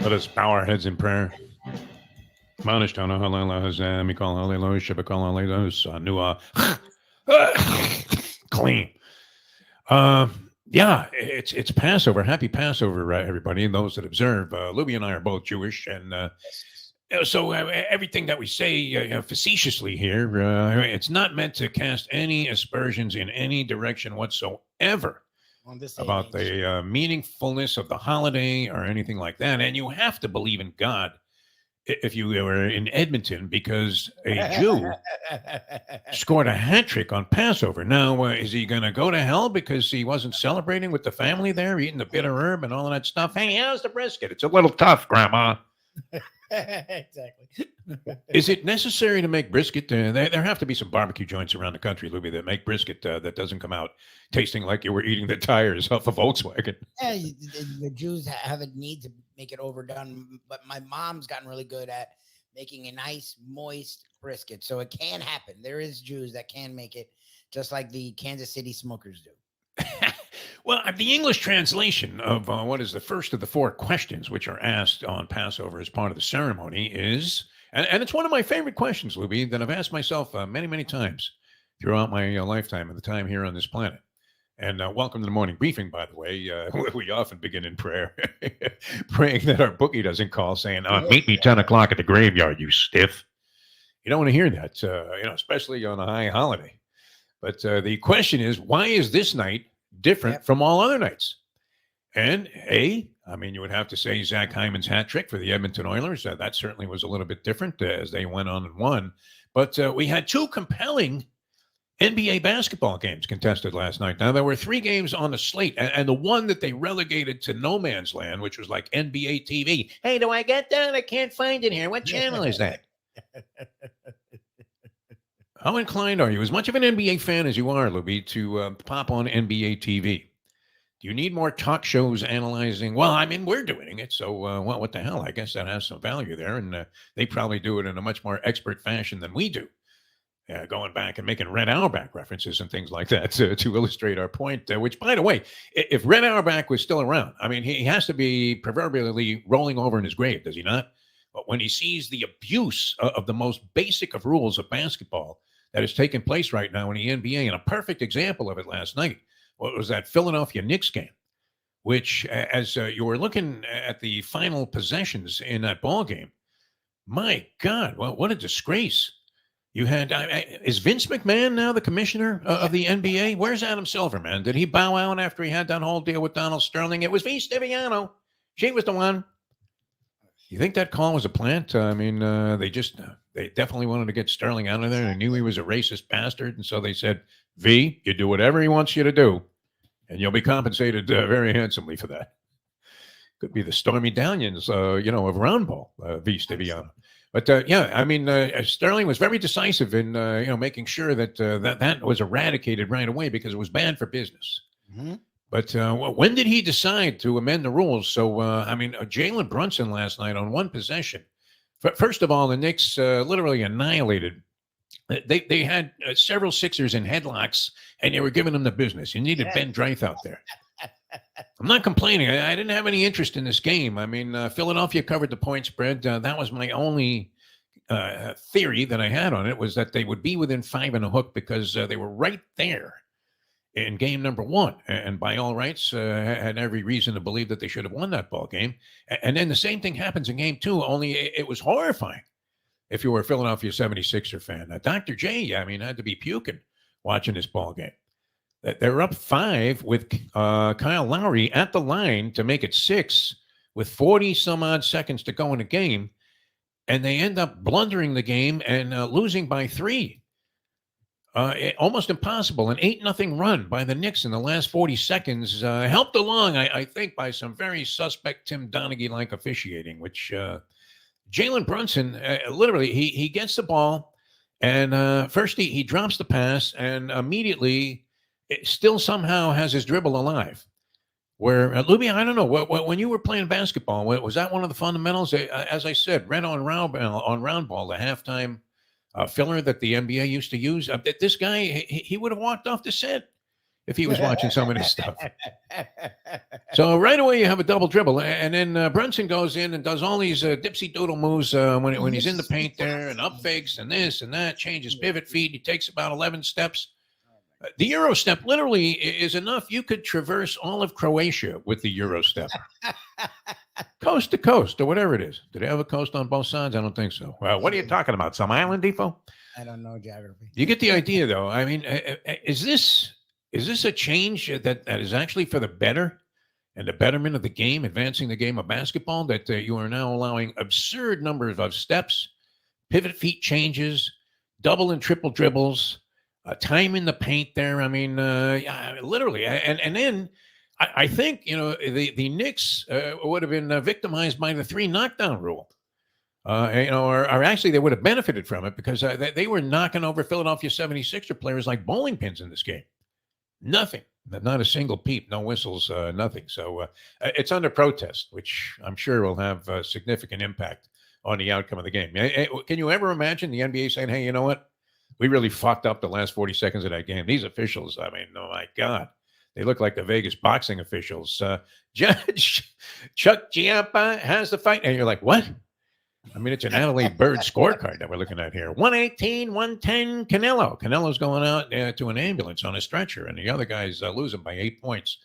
Let us bow our heads in prayer. Manishtana halala hazam mikal halelo shibakal halelo sanua clean. Yeah, it's Passover. Happy Passover, everybody. And those that observe. Lubie and I are both Jewish, and so everything that we say facetiously here, it's not meant to cast any aspersions in any direction whatsoever about the meaningfulness of the holiday or anything like that. And you have to believe in God if you were in Edmonton, because a Jew scored a hat trick on Passover. Now, is he going to go to hell because he wasn't celebrating with the family there, eating the bitter herb and all of that stuff? Hey, how's the brisket? It's a little tough, Grandma. Exactly. Is it necessary to make brisket? There have to be some barbecue joints around the country, Lubie, that make brisket that doesn't come out tasting like you were eating the tires off a Volkswagen. Yeah, the Jews have a need to make it overdone, but my mom's gotten really good at making a nice, moist brisket, so it can happen. There is Jews that can make it, just like the Kansas City smokers do. Well, the English translation of what is the first of the four questions which are asked on Passover as part of the ceremony is, and it's one of my favorite questions, Lubie, that I've asked myself many, many times throughout my lifetime and the time here on this planet. And welcome to the morning briefing, by the way. We often begin in prayer, praying that our bookie doesn't call saying, meet me 10 o'clock at the graveyard, you stiff. You don't want to hear that, especially on a high holiday. But the question is, why is this night different from all other nights? And you would have to say Zach Hyman's hat trick for the Edmonton Oilers. That certainly was a little bit different as they went on and won. But we had two compelling NBA basketball games contested last night. Now, there were 3 games on the slate, and the one that they relegated to no man's land, which was like NBA TV. Hey, do I get that? I can't find it here. What channel is that? How inclined are you, as much of an NBA fan as you are, Lubie, to pop on NBA TV? Do you need more talk shows analyzing? Well, I mean, we're doing it, so what the hell? I guess that has some value there, and they probably do it in a much more expert fashion than we do, going back and making Red Auerbach references and things like that to illustrate our point, which, by the way, if Red Auerbach was still around, I mean, he has to be proverbially rolling over in his grave, does he not? But when he sees the abuse of the most basic of rules of basketball that is taking place right now in the NBA, and a perfect example of it last night was that Philadelphia Knicks game, which, as you were looking at the final possessions in that ball game, my God, well, what a disgrace. You had, is Vince McMahon now the commissioner of the NBA? Where's Adam Silver, man? Did he bow out after he had that whole deal with Donald Sterling? It was V. Stiviano. She was the one. You think that call was a plant? I mean, they definitely wanted to get Sterling out of there. They knew he was a racist bastard. And so they said, V, you do whatever he wants you to do, and you'll be compensated very handsomely for that. Could be the Stormy Daniels, of Roundball, V. Stiviano. But Sterling was very decisive in making sure that that was eradicated right away because it was bad for business. Mm-hmm. But when did he decide to amend the rules? So Jalen Brunson last night on one possession. First of all, the Knicks literally annihilated. They had several Sixers in headlocks, and they were giving them the business. You needed Ben Dreith out there. I'm not complaining. I didn't have any interest in this game. I mean, Philadelphia covered the point spread. That was my only theory that I had on it, was that they would be within 5 and a hook because they were right there in game number 1. And by all rights, had every reason to believe that they should have won that ball game. And then the same thing happens in game 2, only it was horrifying if you were a Philadelphia 76er fan. Dr. J, had to be puking watching this ball game. They're up 5 with Kyle Lowry at the line to make it 6 with 40 some odd seconds to go in the game. And they end up blundering the game and losing by 3. Almost impossible. An 8-0 run by the Knicks in the last 40 seconds, helped along, I think, by some very suspect Tim Donaghy-like officiating, which Jalen Brunson, literally, he gets the ball, and first he drops the pass, and immediately it still somehow has his dribble alive. Where, Lubie, I don't know, when you were playing basketball, was that one of the fundamentals? As I said, red on round ball, the halftime filler that the NBA used to use. This guy, he would have walked off the set if he was watching some of this stuff. So right away you have a double dribble, and then Brunson goes in and does all these dipsy doodle moves when he's in the paint there, and up fakes and this and that, changes pivot feet. He takes about 11 steps. The Euro step literally is enough. You could traverse all of Croatia with the Euro step, coast to coast or whatever it is. Do they have a coast on both sides? I don't think so. What are you talking about? Some island, Defo? I don't know geography. You get the idea, though. I mean, is this a change that is actually for the better and the betterment of the game, advancing the game of basketball, that you are now allowing absurd numbers of steps, pivot feet changes, double and triple dribbles, time in the paint there? I mean, literally. And then I think, the Knicks would have been victimized by the 3 knockdown rule. Or actually they would have benefited from it, because they were knocking over Philadelphia 76er players like bowling pins in this game. Nothing, not a single peep, no whistles, nothing. So it's under protest, which I'm sure will have a significant impact on the outcome of the game. Can you ever imagine the NBA saying, hey, you know what? We really fucked up the last 40 seconds of that game. These officials, I mean, oh my God. They look like the Vegas boxing officials. Judge Chuck Giampa has the fight. And you're like, what? I mean, it's an Adelaide Bird scorecard that we're looking at here. 118, 110, Canelo. Canelo's going out to an ambulance on a stretcher, and the other guy's losing by 8 points.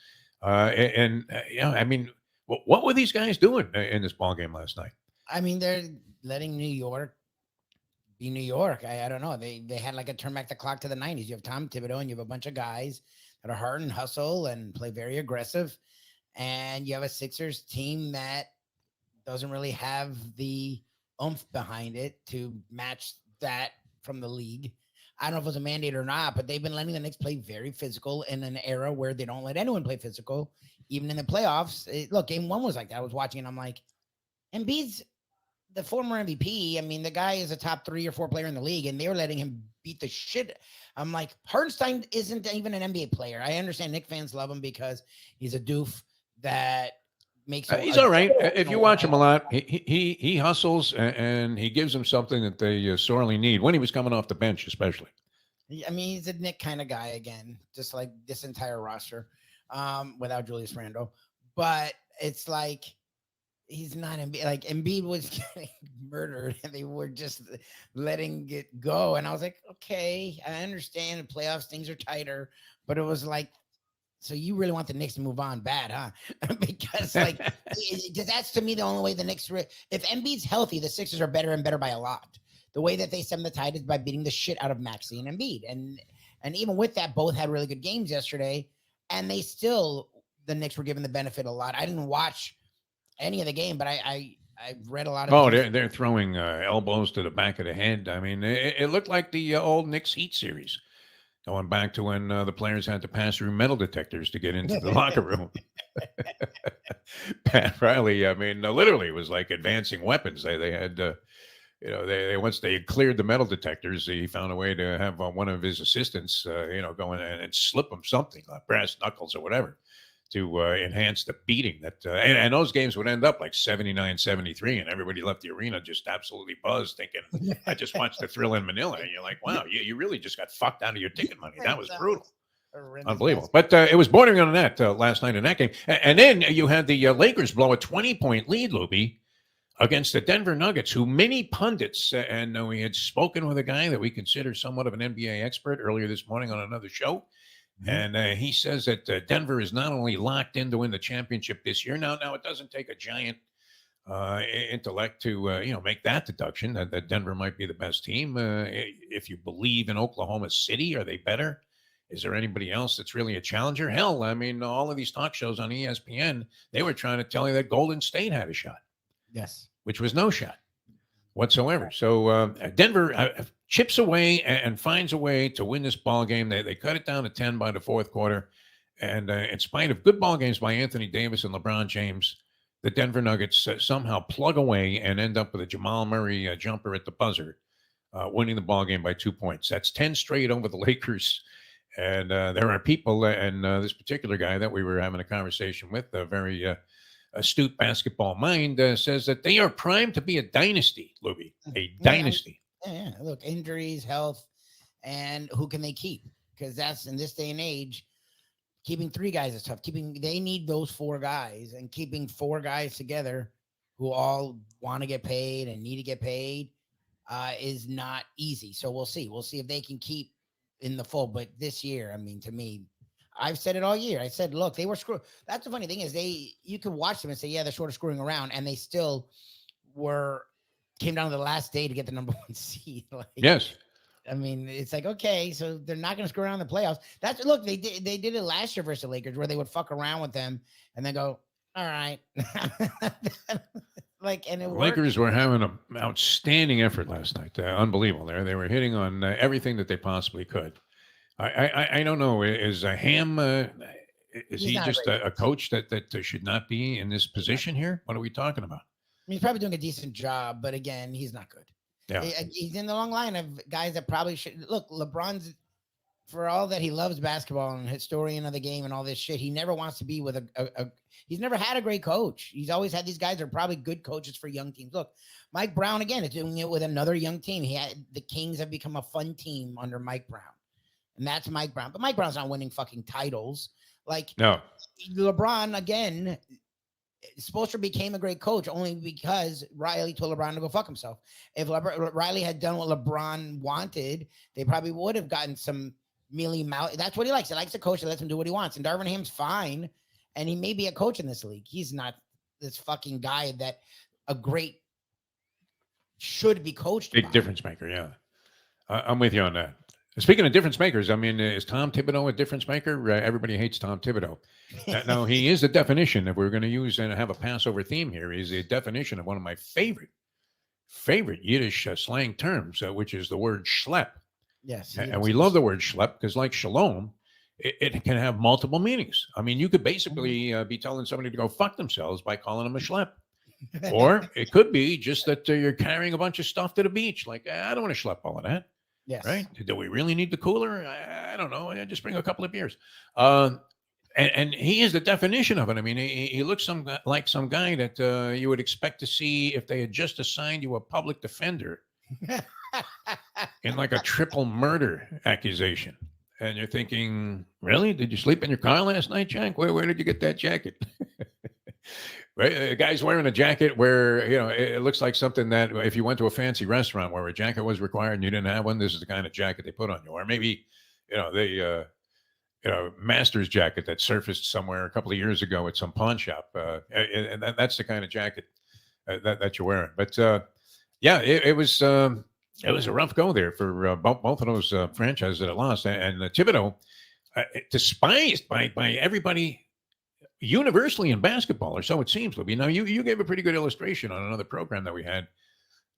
I mean, what were these guys doing in this ball game last night? I mean, they're letting New York be New York. I don't know. They had like a turn back the clock to the 90s. You have Tom Thibodeau, and you have a bunch of guys that are hard and hustle and play very aggressive. And you have a Sixers team that doesn't really have the oomph behind it to match that from the league. I don't know if it was a mandate or not, but they've been letting the Knicks play very physical in an era where they don't let anyone play physical, even in the playoffs. Look, game 1 was like that. I was watching and I'm like, Embiid's the former MVP. I mean, the guy is a top 3 or 4 player in the league, and they were letting him beat the shit. I'm like, Hartenstein isn't even an NBA player. I understand Knicks fans love him because he's a doof that makes he's all right. If you watch him a lot, he hustles, and he gives them something that they sorely need when he was coming off the bench, especially. I mean, he's a Nick kind of guy again, just like this entire roster, without Julius Randle. But it's like he's not Embiid. Like Embiid was getting murdered, and they were just letting it go. And I was like, okay, I understand the playoffs, things are tighter, but it was like, so you really want the Knicks to move on bad, huh? Because like that's to me the only way the Knicks. If Embiid's healthy, the Sixers are better and better by a lot. The way that they stem the tide is by beating the shit out of Maxey and Embiid, and even with that, both had really good games yesterday, and the Knicks were given the benefit a lot. I didn't watch any of the game, but I've read a lot of. Oh, they're throwing elbows to the back of the head. I mean, it looked like the old Knicks Heat series. Going back to when the players had to pass through metal detectors to get into the locker room. Pat Riley, I mean, literally it was like advancing weapons. They had, they once they cleared the metal detectors, he found a way to have one of his assistants, go in and slip him something, like brass knuckles or whatever, to enhance the beating. That and those games would end up like 79-73, and everybody left the arena just absolutely buzzed, thinking, I just watched the Thrill in Manila. And you're like, wow, you really just got fucked out of your ticket money. That was brutal. Unbelievable. But it was bordering on that last night in that game. And then you had the Lakers blow a 20-point lead, Lubie, against the Denver Nuggets, who many pundits, and we had spoken with a guy that we consider somewhat of an NBA expert earlier this morning on another show. And he says that Denver is not only locked in to win the championship this year. Now it doesn't take a giant intellect to make that deduction that Denver might be the best team. If you believe in Oklahoma City, are they better? Is there anybody else that's really a challenger? Hell, I mean, all of these talk shows on ESPN, they were trying to tell you that Golden State had a shot. Yes, which was no shot whatsoever. So Denver chips away and finds a way to win this ball game. They cut it down to 10 by the fourth quarter. And in spite of good ball games by Anthony Davis and LeBron James, the Denver Nuggets somehow plug away and end up with a Jamal Murray jumper at the buzzer, winning the ball game by 2 points. That's 10 straight over the Lakers. And there are people, and this particular guy that we were having a conversation with, a very astute basketball mind, says that they are primed to be a dynasty, Lubie, a dynasty. Yeah. Look, injuries, health, and who can they keep? Because that's in this day and age, keeping 3 guys is tough. They need those 4 guys, and keeping 4 guys together who all want to get paid and need to get paid is not easy. So we'll see. We'll see if they can keep in the fold. But this year, I mean, to me, I've said it all year. I said, look, they were screwed. That's the funny thing is you could watch them and say, yeah, they're sort of screwing around, and they still came down to the last day to get the number 1 seed. Like, Yes. I mean, it's like, okay, so they're not going to screw around in the playoffs. Look, they did it last year versus the Lakers, where they would fuck around with them and then go, all right. Like, and it Lakers were having an outstanding effort last night. Unbelievable. They were hitting on everything that they possibly could. I don't know. Is Ham? Is he just a coach that should not be in this position here? What are we talking about? He's probably doing a decent job, but again, he's not good. Yeah. He's in the long line of guys that probably should. Look, LeBron's, for all that he loves basketball and historian of the game and all this shit, he never wants to be with he's never had a great coach. He's always had these guys that are probably good coaches for young teams. Look, Mike Brown, again, is doing it with another young team. The Kings have become a fun team under Mike Brown. And that's Mike Brown. But Mike Brown's not winning fucking titles. Like, no. LeBron, again, Spoelstra became a great coach only because Riley told LeBron to go fuck himself. If Riley had done what LeBron wanted, they probably would have gotten some mealy mouth. That's what he likes. He likes a coach that lets him do what he wants. And Darvin Ham's fine. And he may be a coach in this league. He's not this fucking guy that a great should be coached. Big difference maker, yeah. I'm with you on that. Speaking of difference makers, I mean, is Tom Thibodeau a difference maker? Everybody hates Tom Thibodeau. Now, he is the definition, if we're going to use and have a Passover theme here, is a definition of one of my favorite Yiddish slang terms, which is the word schlep. Yes. And we love the word schlep because, like shalom, it can have multiple meanings. I mean, you could basically be telling somebody to go fuck themselves by calling them a schlep. Or it could be just that you're carrying a bunch of stuff to the beach. Like, I don't want to schlep all of that. Yes. Right? Do we really need the cooler? I don't know. I just bring a couple of beers. And he is the definition of it. I mean, he looks like some guy that you would expect to see if they had just assigned you a public defender in like a triple murder accusation. And you're thinking, really? Did you sleep in your car last night, Jack? Where did you get that jacket? Right? A guy's wearing a jacket where, you know, it looks like something that if you went to a fancy restaurant where a jacket was required and you didn't have one, this is the kind of jacket they put on you. Or maybe, you know, master's jacket that surfaced somewhere a couple of years ago at some pawn shop. And that's the kind of jacket that you're wearing. But yeah, it was a rough go there for both of those franchises that lost. And Thibodeau, despised by everybody universally in basketball, or so it seems, Lubie. Now, you gave a pretty good illustration on another program that we had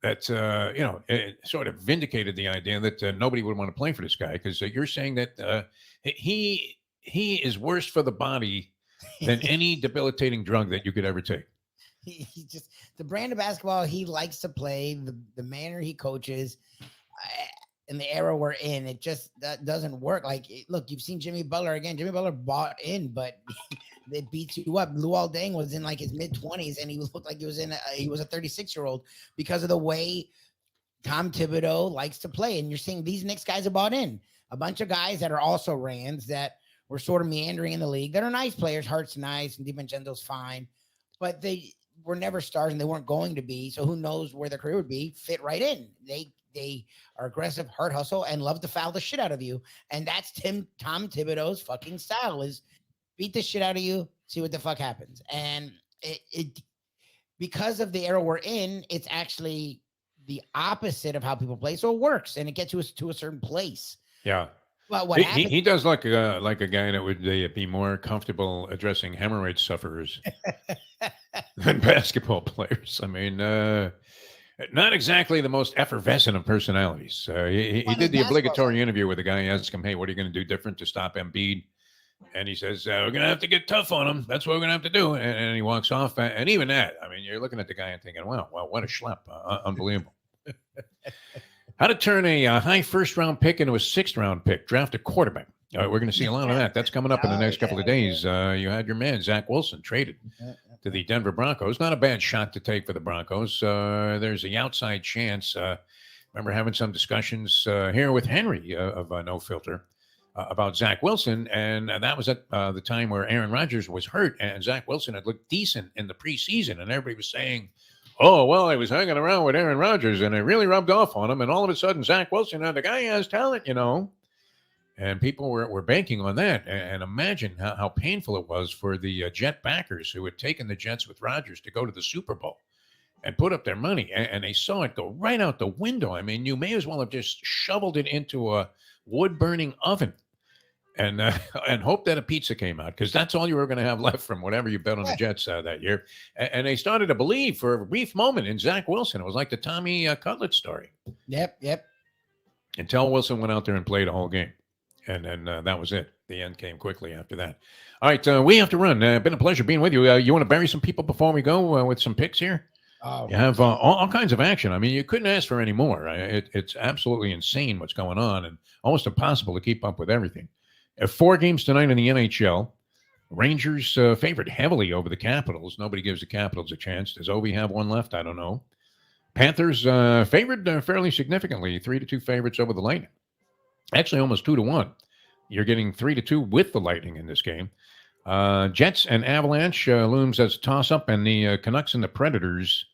that, you know, it sort of vindicated the idea that nobody would want to play for this guy, because you're saying that he is worse for the body than any debilitating drug that you could ever take. He just, the brand of basketball he likes to play, the manner he coaches, in the era we're in, it just doesn't work. Like, look, you've seen Jimmy Butler again. Jimmy Butler bought in, but it beats you up. Luol Deng was in like his mid-20s, and he looked like he was a 36-year-old because of the way Tom Thibodeau likes to play. And you're seeing these Knicks guys are bought in. A bunch of guys that are also Rands that were sort of meandering in the league that are nice players. Hart's nice, and DiVincenzo's fine, but they were never stars, and they weren't going to be. So who knows where their career would be? Fit right in. They are aggressive, hard hustle, and love to foul the shit out of you. And that's Tom Thibodeau's fucking style, is beat the shit out of you, see what the fuck happens. And it because of the era we're in, it's actually the opposite of how people play. So it works, and it gets you to a certain place. Yeah. But what he does look like a guy that would be more comfortable addressing hemorrhoid sufferers than basketball players. I mean, not exactly the most effervescent of personalities. He did the obligatory interview with the guy. He asked him, hey, what are you going to do different to stop Embiid? And he says, we're going to have to get tough on him. That's what we're going to have to do. And he walks off. And even that, I mean, you're looking at the guy and thinking, wow, what a schlep. Unbelievable. How to turn a high first-round pick into a sixth-round pick. Draft a quarterback. We're going to see a lot of that. That's coming up in the next couple of days. You had your man, Zach Wilson, traded to the Denver Broncos. Not a bad shot to take for the Broncos. There's the outside chance. Remember having some discussions here with Henry of No Filter about Zach Wilson, and that was at the time where Aaron Rodgers was hurt, and Zach Wilson had looked decent in the preseason, and everybody was saying, "Oh, well, he was hanging around with Aaron Rodgers, and it really rubbed off on him." And all of a sudden, Zach Wilson, the guy has talent, and people were banking on that. And imagine how painful it was for the Jet backers who had taken the Jets with Rodgers to go to the Super Bowl and put up their money, and they saw it go right out the window. I mean, you may as well have just shoveled it into a wood-burning oven and hope that a pizza came out, because that's all you were going to have left from whatever you bet on the Jets that year. And they started to believe for a brief moment in Zach Wilson. It was like the Tommy Cutlet story. Yep. Until Wilson went out there and played a whole game. And then that was it. The end came quickly after that. All right, we have to run. Been a pleasure being with you. You want to bury some people before we go with some picks here? Oh, you have all kinds of action. I mean, you couldn't ask for any more. It's absolutely insane what's going on, and almost impossible to keep up with everything. 4 games tonight in the NHL. Rangers favored heavily over the Capitals. Nobody gives the Capitals a chance. Does Ovi have one left? I don't know. Panthers favored fairly significantly, 3-2 favorites over the Lightning. Actually, almost 2-1. You're getting 3-2 with the Lightning in this game. Jets and Avalanche looms as a toss-up, and the Canucks and the Predators.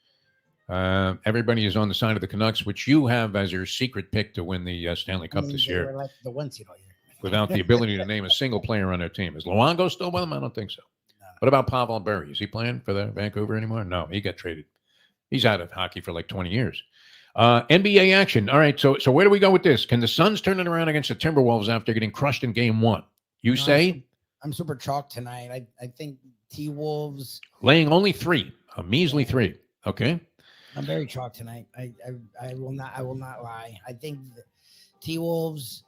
Everybody is on the side of the Canucks, which you have as your secret pick to win the Stanley Cup this year. They were like the 1 seed all year. Without the ability to name a single player on their team. Is Luongo still with them? I don't think so. No. What about Pavel Berry? Is he playing for the Vancouver anymore? No, he got traded. He's out of hockey for like 20 years. NBA action. All right, so where do we go with this? Can the Suns turn it around against the Timberwolves after getting crushed in game 1? You say? I'm super chalk tonight. I think T-Wolves. Laying only 3. A measly 3. Okay. I'm very chalk tonight. I will not lie. I think T-Wolves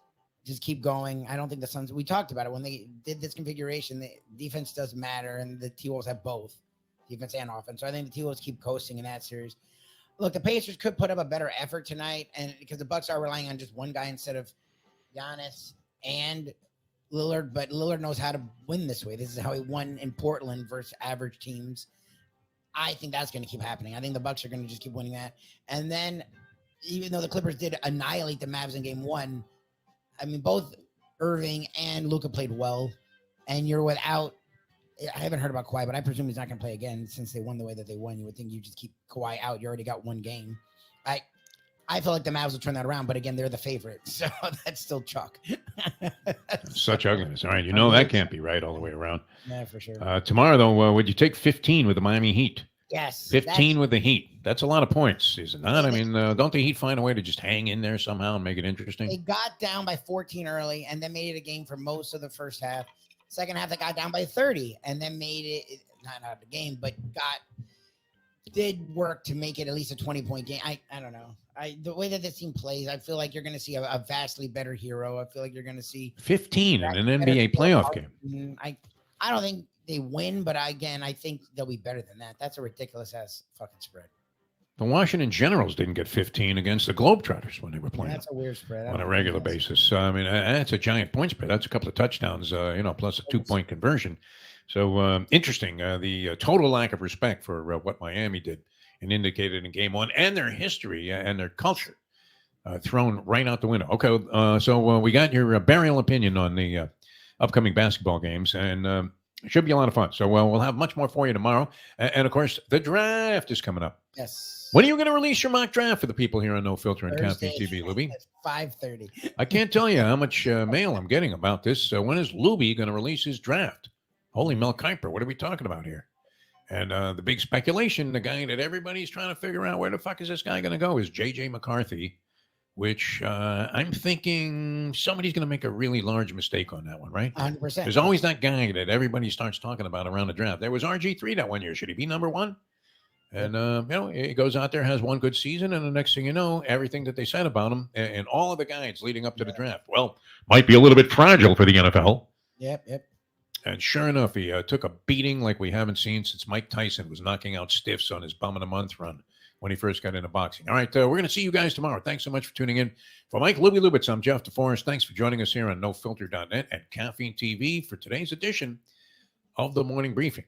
just keep going. I don't think the Suns, we talked about it when they did this configuration, the defense does matter, and the T-Wolves have both defense and offense. So I think the T-Wolves keep coasting in that series. Look, the Pacers could put up a better effort tonight, and because the Bucks are relying on just one guy instead of Giannis and Lillard, but Lillard knows how to win this way. This is how he won in Portland versus average teams. I think that's going to keep happening. I think the Bucks are going to just keep winning that. And then, even though the Clippers did annihilate the Mavs in game 1, I mean, both Irving and Luka played well, and you're without. I haven't heard about Kawhi, but I presume he's not going to play again since they won the way that they won. You would think you just keep Kawhi out. You already got one game. I feel like the Mavs will turn that around, but again, they're the favorite, so that's still chalk. Such ugliness. All right, that can't be right all the way around. Yeah, for sure. Tomorrow, though, would you take 15 with the Miami Heat? Yes. 15 with the Heat. That's a lot of points, is it not? I mean, don't the Heat find a way to just hang in there somehow and make it interesting? They got down by 14 early and then made it a game for most of the first half. Second half, they got down by 30 and then made it not out of the game, but did work to make it at least a 20-point game. I don't know. The way that this team plays, I feel like you're going to see a vastly better hero. I feel like you're going to see 15 in an NBA playoff game. I don't think they win, but I think they'll be better than that. That's a ridiculous ass fucking spread. The Washington Generals didn't get 15 against the Globetrotters when they were playing. That's a weird spread. On a regular basis. I mean, that's a giant point spread. That's a couple of touchdowns, plus a 2-point conversion. So interesting. The total lack of respect for what Miami did and indicated in game 1 and their history and their culture thrown right out the window. Okay, so we got your burial opinion on the upcoming basketball games, and it should be a lot of fun. So we'll have much more for you tomorrow. And of course, the draft is coming up. Yes. When are you going to release your mock draft for the people here on No Filter and Thursday, Caffeine TV, Lubie? 5:30. I can't tell you how much mail I'm getting about this. When is Lubie going to release his draft? Holy Mel Kiper, what are we talking about here? And the big speculation, the guy that everybody's trying to figure out where the fuck is this guy going to go, is J.J. McCarthy, which I'm thinking somebody's going to make a really large mistake on that one, right? 100%. There's always that guy that everybody starts talking about around the draft. There was RG3 that one year. Should he be number 1? And, he goes out there, has one good season, and the next thing you know, everything that they said about him and all of the guides leading up to the draft, well, might be a little bit fragile for the NFL. Yep. And sure enough, he took a beating like we haven't seen since Mike Tyson was knocking out stiffs on his bum in a month run when he first got into boxing. All right, we're going to see you guys tomorrow. Thanks so much for tuning in. For Mike Lubie, I'm Jeff DeForest. Thanks for joining us here on NoFilter.net and Caffeine TV for today's edition of the Morning Briefing.